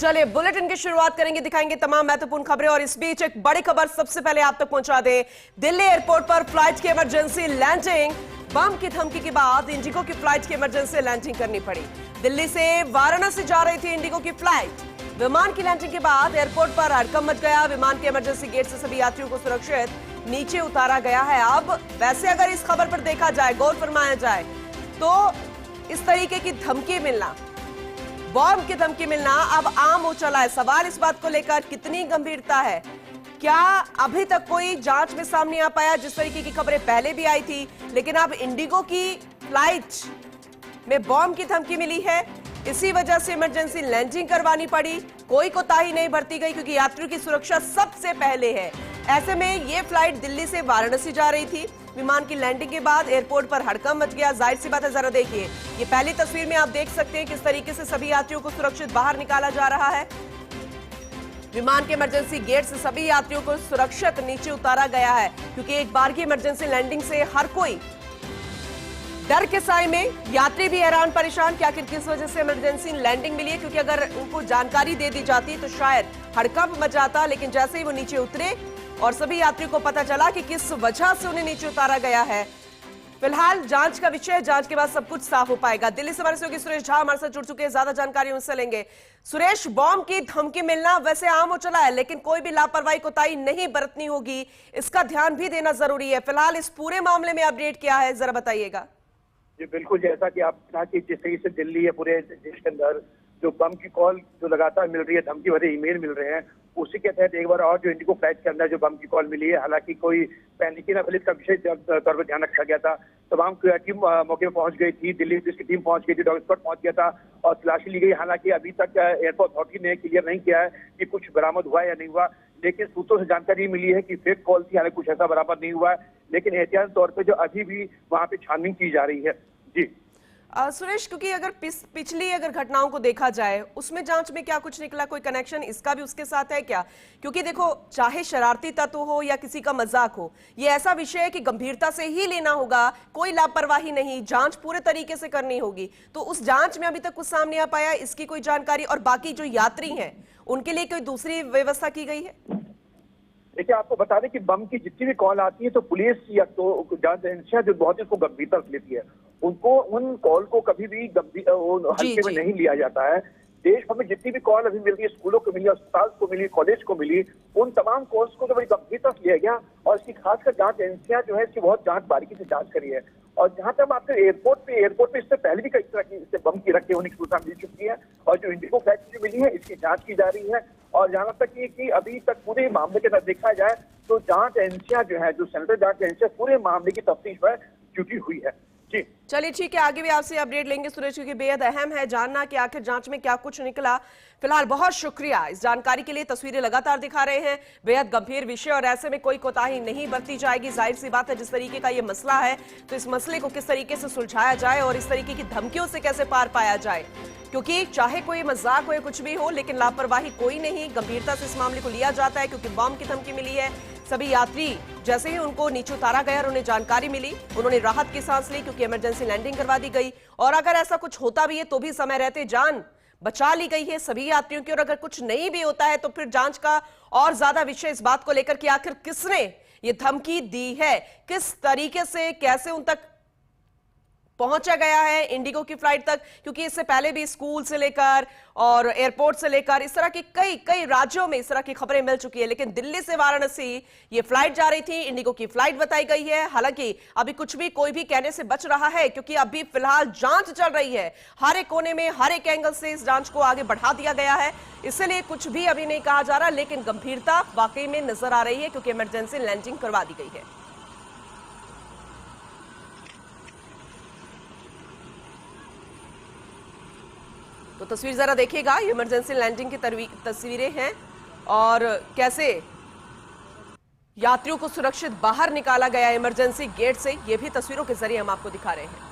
चलिए बुलेटिन की शुरुआत करेंगे, दिखाएंगे तमाम महत्वपूर्ण खबरें और इस बीच एक बड़ी खबर सबसे पहले आप तक पहुंचा दें। दिल्ली एयरपोर्ट पर फ्लाइट की इमरजेंसी लैंडिंग। बम की धमकी के बाद इंडिगो की फ्लाइट की इमरजेंसी लैंडिंग करनी पड़ी। दिल्ली से वाराणसी जा रही थी इंडिगो की फ्लाइट। विमान की लैंडिंग के बाद एयरपोर्ट पर हड़कंप मच गया। विमान के इमरजेंसी गेट से सभी यात्रियों को सुरक्षित नीचे उतारा गया है। अब वैसे अगर इस खबर पर देखा जाए, गौर फरमाया जाए तो इस तरीके की धमकी मिलना, बॉम्ब की धमकी मिलना अब आम हो चला है। सवाल इस बात को लेकर कितनी गंभीरता है, क्या अभी तक कोई जांच में सामने आ पाया? जिस तरीके की खबरें पहले भी आई थी, लेकिन अब इंडिगो की फ्लाइट में बॉम्ब की धमकी मिली है, इसी वजह से इमरजेंसी लैंडिंग करवानी पड़ी। कोई कोताही नहीं बरती गई क्योंकि यात्रियों की सुरक्षा सबसे पहले है। ऐसे में यह फ्लाइट दिल्ली से वाराणसी जा रही थी। विमान की लैंडिंग के बाद एयरपोर्ट पर हड़कंप मच गया। जाहिर सी बात है, जरा देखिए, ये पहली तस्वीर में आप देख सकते हैं किस तरीके से सभी यात्रियों को सुरक्षित बाहर निकाला जा रहा है। विमान के इमरजेंसी गेट से सभी यात्रियों को सुरक्षित नीचे उतारा गया है, क्योंकि एक बार की इमरजेंसी लैंडिंग से हर कोई डर के साए में, यात्री भी हैरान परेशान कि आखिर किस वजह से इमरजेंसी लैंडिंग मिली है, क्योंकि अगर उनको जानकारी दे दी जाती तो शायद हड़कंप मच जाता। लेकिन जैसे ही वो नीचे उतरे और सभी यात्रियों को पता चला कि किस वजह से उन्हें नीचे उतारा गया है। फिलहाल जांच का विषय है, जांच के बाद सब कुछ साफ हो पाएगा। दिल्ली से हमारे सहयोगी सुरेश झा हमारे साथ जुड़ चुके हैं, ज्यादा जानकारी उनसे लेंगे। सुरेश, बॉम्ब की धमकी मिलना वैसे आम हो चला है, लेकिन कोई भी लापरवाही कोताही नहीं बरतनी होगी, इसका ध्यान भी देना जरूरी है। फिलहाल इस पूरे मामले में अपडेट क्या है, जरा बताइएगा। जी बिल्कुल, जैसा कि आप कहा कि जिस तरीके से दिल्ली या पूरे देश के अंदर जो बम की कॉल जो लगातार मिल रही है, धमकी भरे ईमेल मिल रहे हैं, उसी के तहत एक बार और जो इंडिगो फ्लाइट के अंदर जो बम की कॉल मिली है, हालांकि कोई पैनिक न फैले का विषय तौर पर ध्यान रखा गया था। तमाम टीम मौके पर पहुंच गई थी, दिल्ली पुलिस की टीम पहुंच गई थी, डॉग स्क्वाड पहुंच गया था और तलाशी ली गई। हालांकि अभी तक एयरपोर्ट अथॉरिटी ने क्लियर नहीं किया है कि कुछ बरामद हुआ या नहीं हुआ, लेकिन सूत्रों से जानकारी मिली है कि फेक कॉल थी, हालांकि कुछ ऐसा बरामद नहीं हुआ है। लेकिन एहतियाती तौर पर जो अभी भी वहां पे छानबीन की जा रही है। जी सुरेश, क्योंकि अगर पिछली अगर घटनाओं को देखा जाए, उसमें जांच में क्या कुछ निकला, कोई कनेक्शन इसका भी उसके साथ है क्या? क्योंकि देखो, चाहे शरारती तत्व हो या किसी का मजाक हो, ये ऐसा विषय है कि गंभीरता से ही लेना होगा, कोई लापरवाही नहीं, जांच पूरे तरीके से करनी होगी। तो उस जांच में अभी तक कुछ सामने आ पाया, इसकी कोई जानकारी? और बाकी जो यात्री हैं उनके लिए कोई दूसरी व्यवस्था की गई है? देखिए, आपको बता दें कि बम की जितनी भी कॉल आती है तो पुलिस या तो जांच एजेंसियां जो बहुत ही उसको गंभीरता से लेती है, उनको उन कॉल को कभी भी हल्के में नहीं लिया जाता है। देश भर में जितनी भी कॉल अभी मिल रही है, स्कूलों को मिली, अस्पताल को मिली, कॉलेज को मिली, उन तमाम कॉल्स को तो बड़ी गंभीरता से लिया गया और इसकी खासकर जांच एजेंसियां जो है इसकी बहुत जांच बारीकी से जांच करी है। और जहां तक आपके एयरपोर्ट पे इससे पहले भी कई तरह की इससे बम की रखे होने की सूचना मिल चुकी है और जो इंडिगो फ्लाइट जो मिली है इसकी जांच की जा रही है। और जहां तक कि अभी तक पूरे मामले के साथ देखा जाए तो जांच एजेंसियां जो है, जो सेंट्रल जांच एजेंसियां पूरे मामले की तफ्तीश पर जुटी हुई है। जी चलिए ठीक है, आगे भी आपसे अपडेट लेंगे सुरेश, क्योंकि बेहद अहम है जानना कि आखिर जांच में क्या कुछ निकला। फिलहाल बहुत शुक्रिया इस जानकारी के लिए। तस्वीरें लगातार दिखा रहे हैं, बेहद गंभीर विषय और ऐसे में कोई कोताही नहीं बरती जाएगी। जाहिर सी बात है, जिस तरीके का ये मसला है तो इस मसले को किस तरीके से सुलझाया जाए और इस तरीके की धमकियों से कैसे पार पाया जाए, क्योंकि चाहे कोई मजाक हो या कुछ भी हो, लेकिन लापरवाही कोई नहीं, गंभीरता से इस मामले को लिया जाता है। क्योंकि बम की धमकी मिली है, सभी यात्री जैसे ही उनको नीचे उतारा गया और उन्हें जानकारी मिली, उन्होंने राहत की सांस ली, क्योंकि इमरजेंसी लैंडिंग करवा दी गई। और अगर ऐसा कुछ होता भी है तो भी समय रहते जान बचा ली गई है सभी यात्रियों की। और अगर कुछ नहीं भी होता है तो फिर जांच का और ज्यादा विषय इस बात को लेकर कि आखिर किसने ये धमकी दी है, किस तरीके से, कैसे उन तक पहुंचा गया है इंडिगो की फ्लाइट तक, क्योंकि इससे पहले भी स्कूल से लेकर और एयरपोर्ट से लेकर इस तरह की कई राज्यों में इस तरह की खबरें मिल चुकी है। लेकिन दिल्ली से वाराणसी ये फ्लाइट जा रही थी, इंडिगो की फ्लाइट बताई गई है। हालांकि अभी कुछ भी कोई भी कहने से बच रहा है, क्योंकि अभी फिलहाल जांच चल रही है। हर एक कोने में, हर एक एंगल से इस जांच को आगे बढ़ा दिया गया है, इसलिए कुछ भी अभी नहीं कहा जा रहा। लेकिन गंभीरता वाकई में नजर आ रही है, क्योंकि इमरजेंसी लैंडिंग करवा दी गई है। तो तस्वीर जरा देखिएगा, ये इमरजेंसी लैंडिंग की तस्वीरें हैं और कैसे यात्रियों को सुरक्षित बाहर निकाला गया इमरजेंसी गेट से, ये भी तस्वीरों के जरिए हम आपको दिखा रहे हैं।